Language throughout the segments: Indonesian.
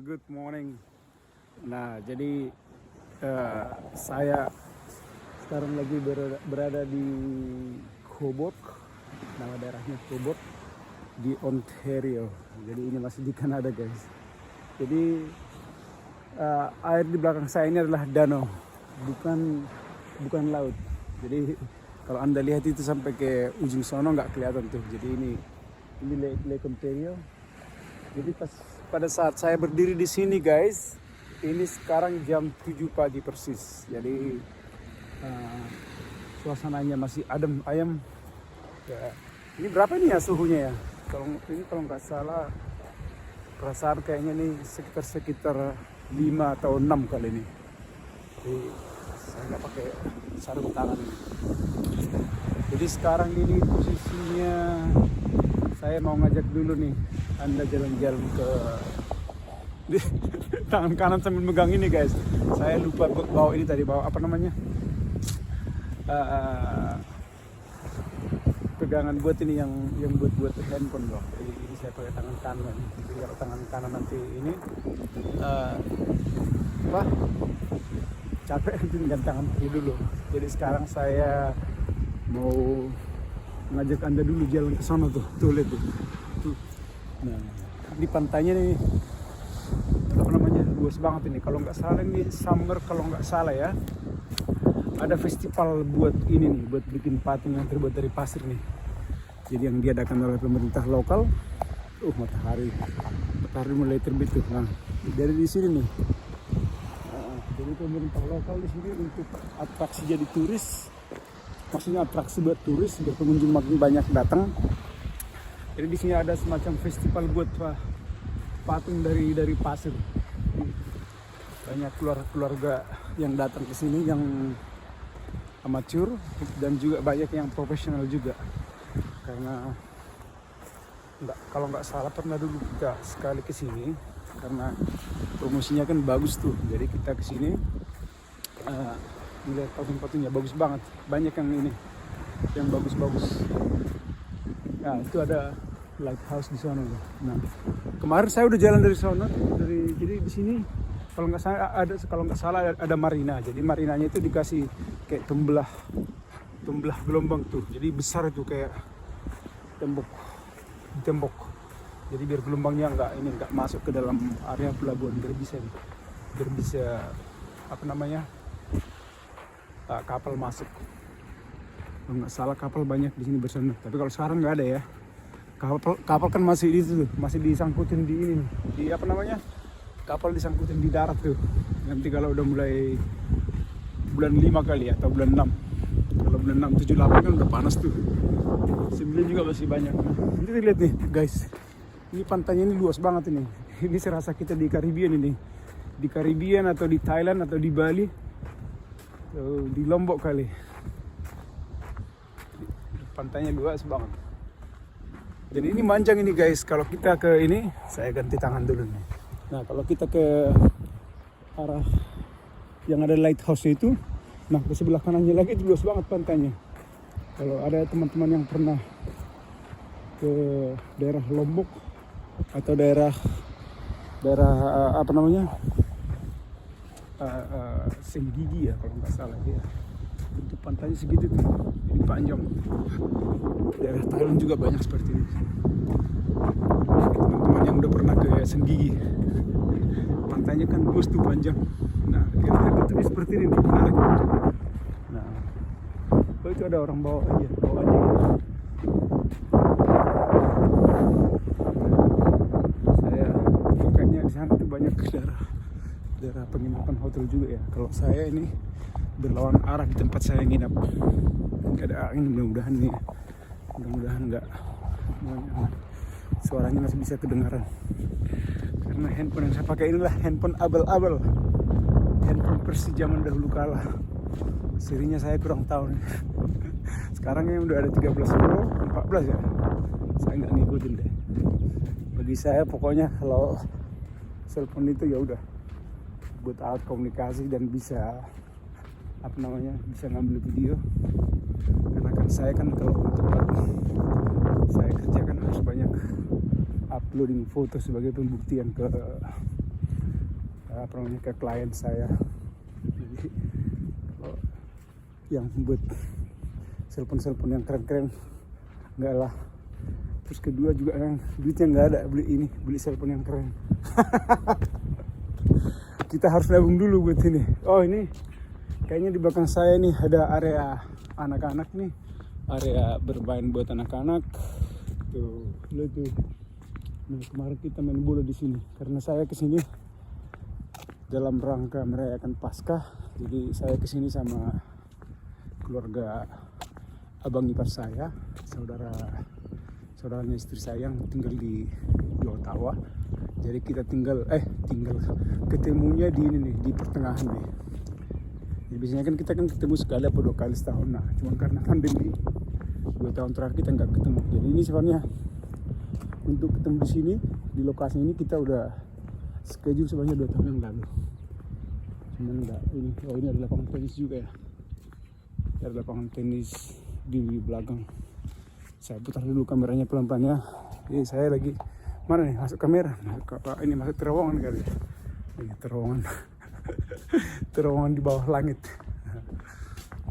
Good morning. Nah, jadi saya sekarang lagi berada di Hobart, nama daerahnya Hobart di Ontario. Jadi ini masih di Kanada, guys. Jadi air di belakang saya ini adalah danau, bukan laut. Jadi kalau Anda lihat itu sampai ke ujung sono nggak kelihatan tuh. Jadi ini Lake Ontario. Jadi pada saat saya berdiri di sini, guys, ini sekarang jam 7 pagi persis. Jadi suasananya masih adem ayem. Ya, ini berapa nih ya suhunya ya? Kalau nggak salah, perasaan kayaknya nih sekitar 5 atau 6 kali ini. Jadi saya nggak pakai sarung tangan ini. Jadi sekarang ini posisinya saya mau ngajak dulu nih Anda jalan-jalan ke tangan kanan sambil megang ini, guys. Saya lupa bawa ini tadi, bawa apa namanya, pegangan buat ini yang buat handphone loh. Jadi ini saya pakai tangan kanan. Jadi kalau tangan kanan nanti ini capek nanti dengan tangan kiri dulu. Jadi sekarang saya mau ngajak Anda dulu jalan ke sana tuh lihat tuh. Nah, di pantainya nih apa namanya, luas banget ini. Kalau nggak salah ini summer, kalau nggak salah ya, ada festival buat ini nih, buat bikin patung yang terbuat dari pasir nih. Jadi yang diadakan oleh pemerintah lokal. Matahari mulai terbit tuh. Nah, dari di sini nih. Jadi pemerintah lokal di sini untuk atraksi jadi turis. Maksudnya atraksi buat turis, biar pengunjung makin banyak datang. Jadi di sini ada semacam festival buat patung dari pasir. Banyak keluarga yang datang ke sini, yang amatir dan juga banyak yang profesional juga. Karena kalau nggak salah pernah dulu kita sekali ke sini, karena promosinya kan bagus tuh. Jadi kita ke sini lihat patung-patungnya bagus banget, banyak yang ini yang bagus-bagus. Nah, itu ada lighthouse di sana. Nah, kemarin saya udah jalan dari sana, jadi di sini kalau nggak salah ada marina. Jadi marinanya itu dikasih kayak tembelah gelombang tuh. Jadi besar itu kayak tembok. Jadi biar gelombangnya nggak masuk ke dalam area pelabuhan, biar bisa apa namanya, kapal masuk. Kalau nggak salah kapal banyak di sini bersama. Tapi kalau sekarang nggak ada ya. Kapal kan masih disangkutin di ini, di apa namanya, kapal disangkutin di darat tuh. Nanti kalau udah mulai bulan 5 kali ya, atau bulan 6. Kalau bulan 6, 7, 8 kan udah panas tuh. 9 juga masih banyak. Nanti lihat nih, guys. Ini pantainya ini luas banget ini. Ini serasa kita di Caribbean ini. Di Caribbean atau di Thailand atau di Bali. Di Lombok kali. Pantainya luas banget. Jadi ini manjang ini, guys. Kalau kita ke ini, saya ganti tangan dulu nih. Nah, kalau kita ke arah yang ada lighthouse itu, nah ke sebelah kanannya lagi itu luas banget pantainya. Kalau ada teman-teman yang pernah ke daerah Lombok atau daerah apa namanya, Senggigi ya kalau nggak salah ya, bentuk pantainya segitu tuh, ini panjang. Daerah Thailand juga banyak seperti ini. Teman-teman yang udah pernah ke Senggigi, pantainya kan luas tuh, panjang. Nah, kira-kira seperti ini menarik. Nah, kalau itu ada orang bawa aja. Saya bukannya di sana tuh banyak daerah penginapan hotel juga ya. Kalau saya ini berlawan arah di tempat saya nginap. Nggak ada angin, mudah-mudahan nggak Suaranya masih bisa kedengaran. Karena handphone yang saya pakai inilah handphone abal-abal, handphone Persi zaman dahulu kala. Serinya saya kurang tahu nih. Sekarang yang udah ada 13 Pro, 14 ya. Saya nggak ngikutin deh. Bagi saya pokoknya kalau cellphone itu ya udah buat alat komunikasi dan bisa bisa ngambil video. Karena kan saya kan kalau tempat saya kerja kan harus banyak uploading foto sebagai pembuktian ke ke klien saya. Jadi kalau yang buat cellphone yang keren-keren enggak lah. Terus kedua juga yang duitnya nggak ada beli cellphone yang keren. Kita harus nabung dulu buat ini. Oh ini kayaknya di belakang saya nih ada area anak-anak nih, area bermain buat anak-anak. Tuh, lihat tuh. Nah, kemarin kita main bola di sini karena saya kesini dalam rangka merayakan Paskah. Jadi saya kesini sama keluarga abang ipar saya, saudaranya istri saya yang tinggal di Ottawa. Jadi kita tinggal ketemunya di ini nih, di pertengahan nih. Jadi biasanya kan kita ketemu sekali atau 2 kali setahun. Nah, cuma karena pandemi 2 tahun terakhir kita nggak ketemu. Jadi ini sebenarnya untuk ketemu di sini, di lokasi ini kita udah schedule sebenarnya 2 tahun yang lalu. Cuman enggak ini. Oh ini ada lapangan tenis juga ya. Ada lapangan tenis di belakang. Saya putar dulu kameranya pelan-pelan ya. Jadi saya lagi mana nih masuk kamera? Ini masuk terowongan kali. Ini terowongan. Terowongan di bawah langit.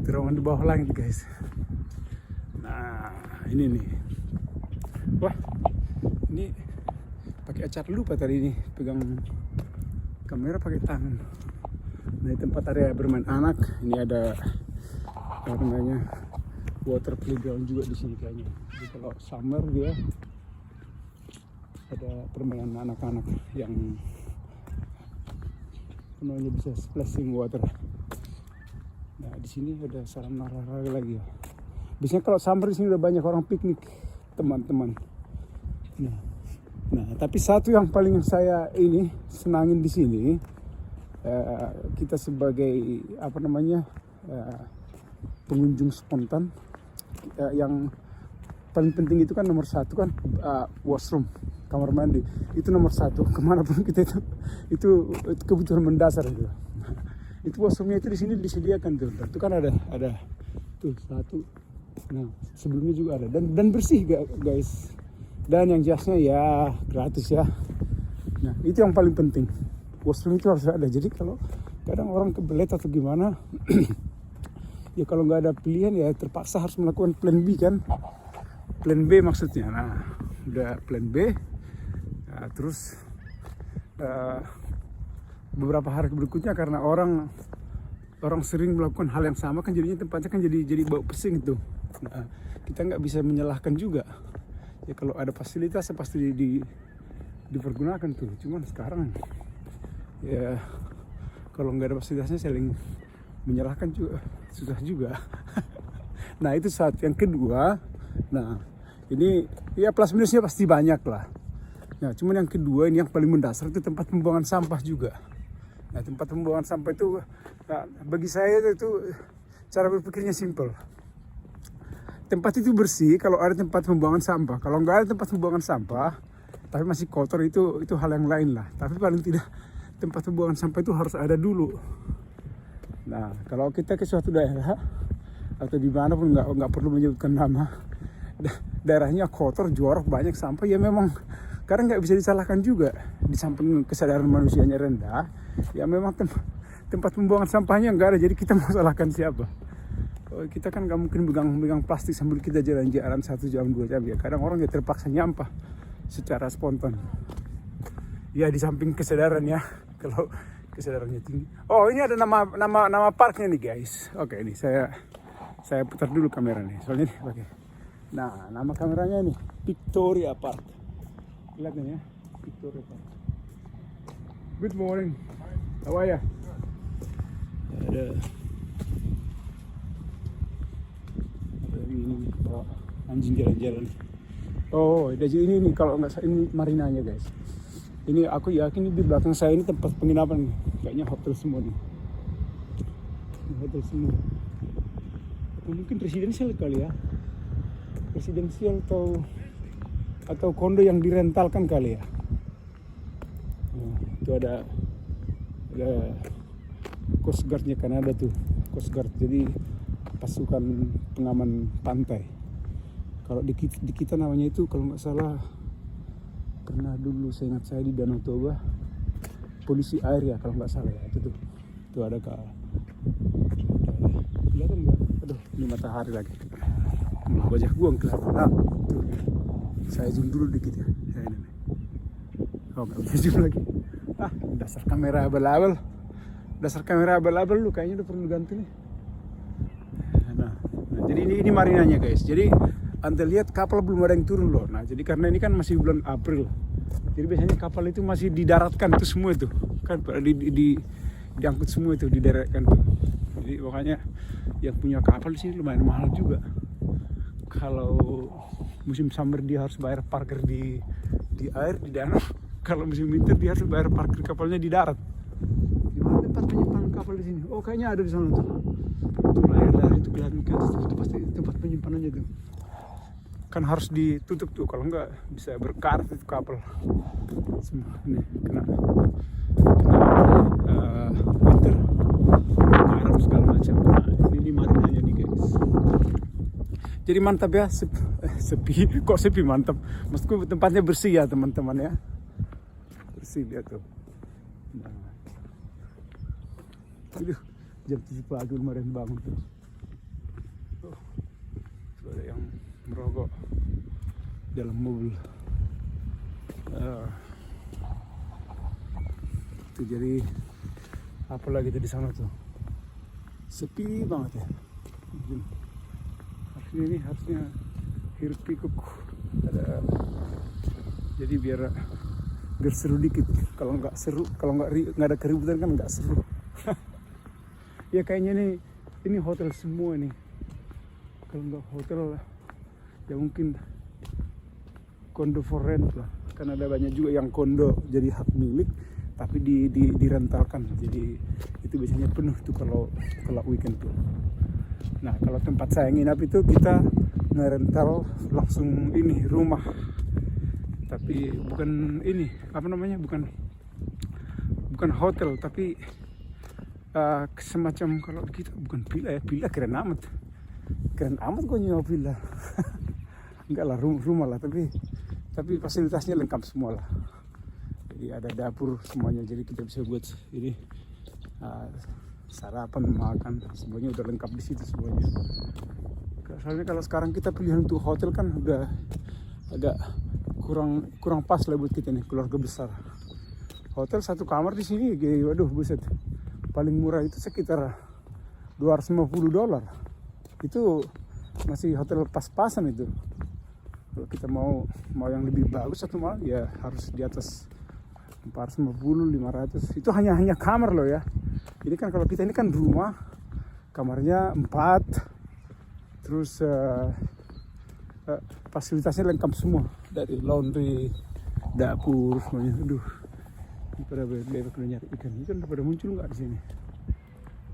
Terowongan di bawah langit guys. Nah ini nih. Wah ini pakai acar lupa tadi ini pegang kamera pakai tangan. Nah di tempat area bermain anak ini ada apa namanya water playground juga di sini kayaknya. Jadi kalau summer dia ada permainan anak-anak yang namanya bisa splashing water. Nah di sini ada sarana olahraga lagi ya. Biasanya kalau summer di sini udah banyak orang piknik teman-teman. Nah tapi satu yang paling saya ini senangin di sini kita sebagai pengunjung spontan yang paling penting itu kan nomor 1 kan washroom, kamar mandi itu nomor 1 kemanapun kita itu kebutuhan mendasar itu. Itu washroomnya itu di sini disediakan tuh. Itu kan ada tuh 1. Nah sebelumnya juga ada dan bersih guys. Dan yang jelasnya ya gratis ya. Nah itu yang paling penting. Washroom itu harus ada. Jadi kalau kadang orang kebelet atau gimana, ya kalau nggak ada pilihan ya terpaksa harus melakukan plan B kan. Plan B maksudnya. Nah udah plan B. Nah, terus beberapa hari berikutnya karena orang sering melakukan hal yang sama kan jadinya tempatnya kan jadi bau pesing itu. Nah, kita nggak bisa menyalahkan juga. Ya kalau ada fasilitas pasti dipergunakan tuh. Cuman sekarang ya kalau nggak ada fasilitasnya saling menyalahkan juga susah juga. Nah itu satu. Yang kedua, nah ini ya plus minusnya pasti banyak lah. Nah cuman yang kedua ini yang paling mendasar itu tempat pembuangan sampah juga. Nah tempat pembuangan sampah itu bagi saya itu cara berpikirnya simple. Tempat itu bersih kalau ada tempat pembuangan sampah. Kalau nggak ada tempat pembuangan sampah tapi masih kotor itu hal yang lain lah. Tapi paling tidak tempat pembuangan sampah itu harus ada dulu. Nah kalau kita ke suatu daerah atau di mana pun nggak perlu menyebutkan nama, daerahnya kotor, jorok, banyak sampah, ya memang karena nggak bisa disalahkan juga. Di samping kesadaran manusianya rendah, ya memang tempat pembuangan sampahnya nggak ada. Jadi kita mau salahkan siapa? Kita kan nggak mungkin megang plastik sambil kita jalan-jalan 1 jam 2 jam ya. Kadang orang ya terpaksa nyampah secara spontan. Ya di samping kesadaran ya, kalau kesadarannya tinggi. Oh ini ada nama parknya nih guys. Oke ini saya putar dulu kamera nih. Soalnya nih pakai. Nah nama kameranya nih Victoria Park. Lihat nih ya, Victoria Park. Good morning. How are you? Ada ini bawa anjing jalan-jalan. Oh, jadi ini nih kalau nggak salah ini marinanya guys. Ini aku yakin di belakang saya ini tempat penginapan nih. Kayaknya hotel semua nih. Ini hotel semua. Atau mungkin residensial kali ya. Residensial atau kondo yang direntalkan kali ya. Nah, itu ada Coast Guard-nya Kanada tuh. Coast Guard, jadi pasukan pengaman pantai. Kalau di kita namanya itu kalau nggak salah, pernah dulu saya ingat saya di Danau Toba, polisi air ya kalau nggak salah ya, itu ada kelihatan nggak? Aduh, ini matahari lagi, wajah gua kelihatan. Tuh, saya zoom dulu dikit ya, ini. Oh nggak bisa zoom lagi. Dasar kamera abal-abal lu kayaknya udah perlu ganti nih. Nah, jadi ini marinanya guys. Jadi Anda lihat kapal belum ada yang turun loh. Nah, jadi karena ini kan masih bulan April. Jadi biasanya kapal itu masih didaratkan tuh semua itu. Kan diangkut semua itu, didaratkan tuh. Jadi makanya yang punya kapal di sini lumayan mahal juga. Kalau musim summer dia harus bayar parkir di air, di danau. Kalau musim winter dia harus bayar parkir kapalnya di darat. Di mana tempat penyimpanan kapal di sini? Oh, kayaknya ada di sana tuh. Tuh layar itu kelihatan ke atas itu pasti tempat penyimpanannya tuh. Kan harus ditutup tuh, kalau enggak bisa berkarat itu kapal. Semua ini kena winter, garam segala macam. Nah, ini marinanya nih guys. Jadi mantap ya, sepi mantap. Maksudku tempatnya bersih ya teman-teman ya. Bersih lihat tuh. Nah. Aduh, jam 7 pagi kemarin bangun tuh. Tuh ada yang merokok dalam mobil. Itu jadi apa lagi di sana tuh, sepi banget ya. Harusnya hiruk pikuk ada, jadi biar seru dikit. Kalau nggak ada keributan kan nggak seru. Ya kayaknya ini hotel semua nih. Kalau nggak hotel ya mungkin kondo for rent lah, kan ada banyak juga yang kondo jadi hak milik tapi direntalkan, jadi itu biasanya penuh tuh kalau weekend tuh. Nah kalau tempat saya nginap itu kita ngerental langsung ini rumah, tapi bukan ini apa namanya, bukan hotel tapi semacam, kalau kita bukan villa keren amat kok nyewa villa. Enggak lah, rumah lah, tapi fasilitasnya lengkap semua lah. Jadi ada dapur semuanya, jadi kita bisa buat ini sarapan, makan, semuanya udah lengkap di situ semuanya. Soalnya kalau sekarang kita pilihan untuk hotel kan udah agak kurang pas lah buat kita nih, keluarga besar. Hotel satu kamar di sini, waduh buset, paling murah itu sekitar $250. Itu masih hotel pas-pasan itu. Kalau kita mau yang lebih bagus satu malam ya harus di atas 450, 500. Itu hanya kamar loh ya. Ini kan kalau kita ini kan rumah, kamarnya 4, terus fasilitasnya lengkap semua, dari laundry, dapur, semuanya. Aduh, ini pada bebek nyari ikan pada muncul nggak di sini?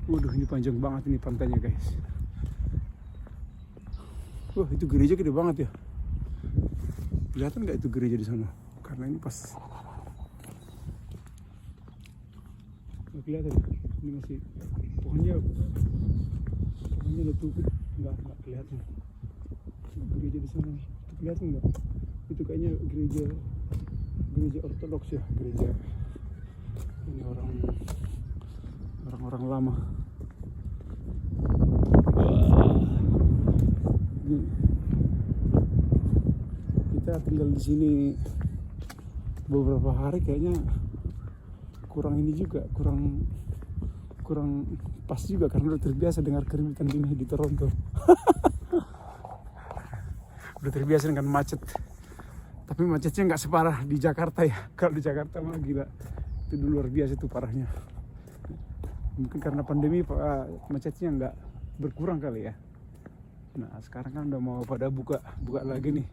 Waduh, ini panjang banget ini pantainya guys. Wah, itu gereja gede banget ya. Kelihatan nggak itu gereja di sana? Karena ini pas nggak kelihatan. Ini masih pohonnya udah tutup, nggak kelihatan. Gereja di sana itu kelihatan nggak? Itu kayaknya gereja Ortodoks ya, gereja ini orang lama. Kita tinggal di sini beberapa hari kayaknya kurang pas juga, karena udah terbiasa dengar keributan di Toronto. Udah terbiasa dengan macet, tapi macetnya nggak separah di Jakarta ya. Kalau di Jakarta mah gila, itu luar biasa tuh parahnya. Mungkin karena pandemi macetnya nggak berkurang kali ya. Nah sekarang kan udah mau pada buka lagi nih.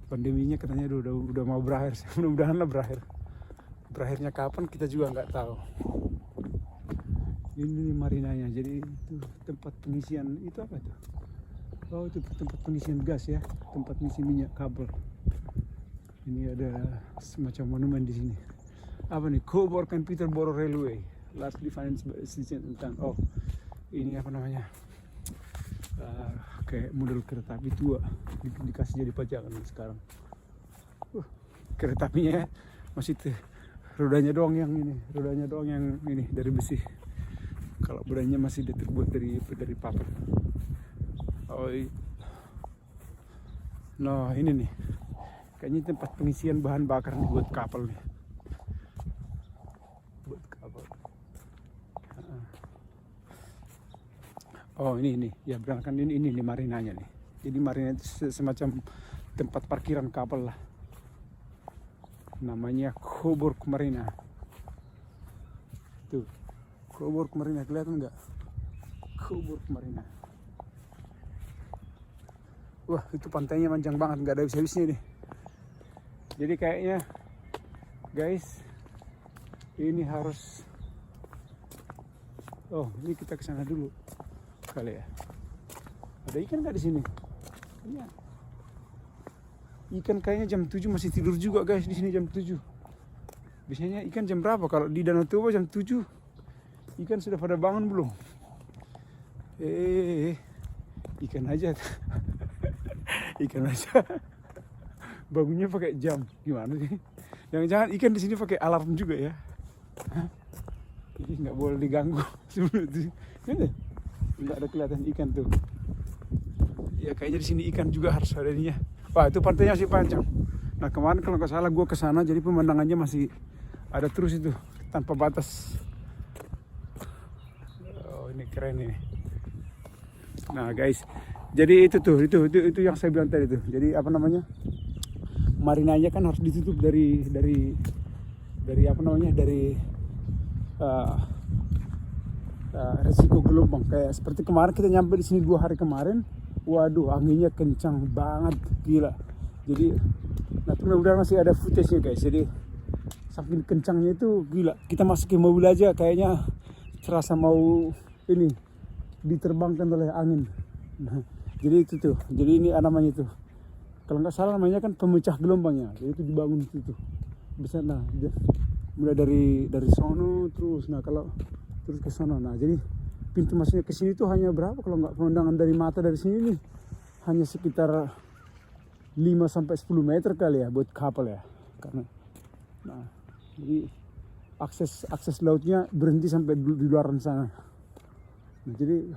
pandeminya katanya udah mau berakhir. Mudah-mudahan lah berakhir. Berakhirnya kapan kita juga nggak tahu. Ini marinanya, jadi itu tempat pengisian itu apa tuh? Oh, itu tempat pengisian gas ya, tempat ngisi minyak kabel. Ini ada semacam monumen di sini. Apa nih? Coburg and Peterborough Railway. Last defined tentang ini apa namanya? Kayak model kereta api tua dikasih jadi pajangan sekarang. Kereta apinya masih rodanya doang yang ini dari besi. Kalau badannya masih terbuat dari paper. Nah ini nih, kayaknya tempat pengisian bahan bakar nih buat kapal nih. Buat kapal. Oh ini ya berangkat ini marinanya nih. Jadi marina itu semacam tempat parkiran kapal lah. Namanya Coburg Marina. Tuh, Coburg Marina, kelihatan nggak? Coburg Marina. Wah, itu pantainya panjang banget, nggak ada habis-habisnya nih. Jadi kayaknya, guys, ini harus. Oh, ini kita ke sana dulu kali ya. Ada ikan nggak di sini? Iya. Ikan kayaknya jam 7 masih tidur juga, guys, di sini jam 7. Biasanya ikan jam berapa? Kalau di Danau Toba jam 7. Ikan sudah pada bangun belum? Ikan aja. Ikan aja. Bangunnya pakai jam. Gimana sih? Jangan-jangan ikan di sini pakai alarm juga ya? Jadi nggak boleh diganggu sebelum itu. Nggak ada kelihatan ikan tuh. Ya kayaknya di sini ikan juga harus ada ininya. Wah, itu pantainya masih panjang. Nah kemarin kalau nggak salah gue kesana, jadi pemandangannya masih ada terus itu tanpa batas. Oh ini keren ini. Nah guys, jadi itu yang saya bilang tadi tuh. Jadi apa namanya, marinanya kan harus ditutup dari apa namanya, dari resiko gelombang. Kayak seperti kemarin kita nyampe di sini 2 hari kemarin. Waduh, anginnya kencang banget, gila. Jadi, nanti mudah-mudahan masih ada footage-nya guys. Jadi, saking kencangnya itu gila. Kita masuk ke mobil aja kayaknya terasa mau ini diterbangkan oleh angin. Nah, jadi itu tuh. Jadi ini namanya tuh. Kalau nggak salah namanya kan pemecah gelombangnya. Jadi itu dibangun itu tuh. Bisa nah, mulai dari sono terus. Nah kalau terus ke sono. Nah jadi pintu masuknya ke sini tuh hanya berapa kalau nggak pemandangan dari mata dari sini nih, hanya sekitar 5 sampai 10 meter kali ya buat kapal ya. Karena nah jadi akses lautnya berhenti sampai di luar sana. Nah, jadi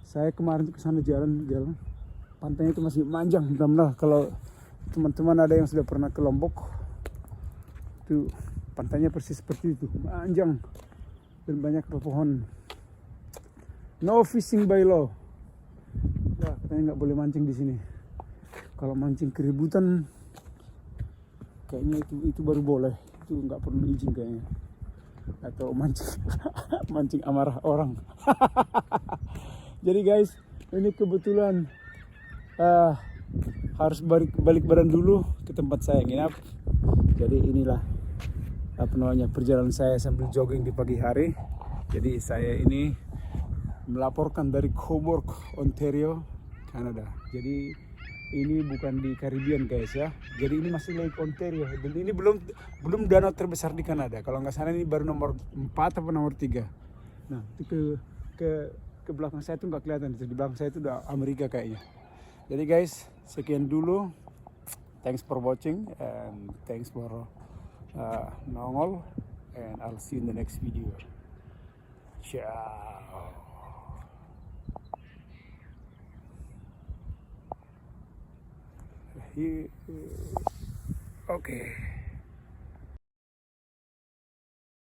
saya kemarin ke sana jalan pantainya itu masih panjang. Benar-benar kalau teman-teman ada yang sudah pernah ke Lombok, itu pantainya persis seperti itu, panjang dan banyak pohon. No fishing by law. Ya, katanya nggak boleh mancing di sini. Kalau mancing keributan, kayaknya itu baru boleh. Itu nggak perlu izin kayaknya. Atau mancing amarah orang. Jadi guys, ini kebetulan harus balik badan dulu ke tempat saya nginap. Jadi inilah apa namanya, perjalanan saya sambil jogging di pagi hari. Jadi saya ini melaporkan dari Coburg, Ontario, Kanada. Jadi ini bukan di Caribbean guys ya. Jadi ini masih Lake Ontario. Dan ini belum danau terbesar di Kanada. Kalau nggak salah ini baru nomor 4 atau nomor 3. Nah itu ke belakang saya tuh nggak kelihatan. Di belakang saya itu udah Amerika kayaknya. Jadi guys, sekian dulu. Thanks for watching and thanks for nongol. And I'll see you in the next video. Ciao. Okay.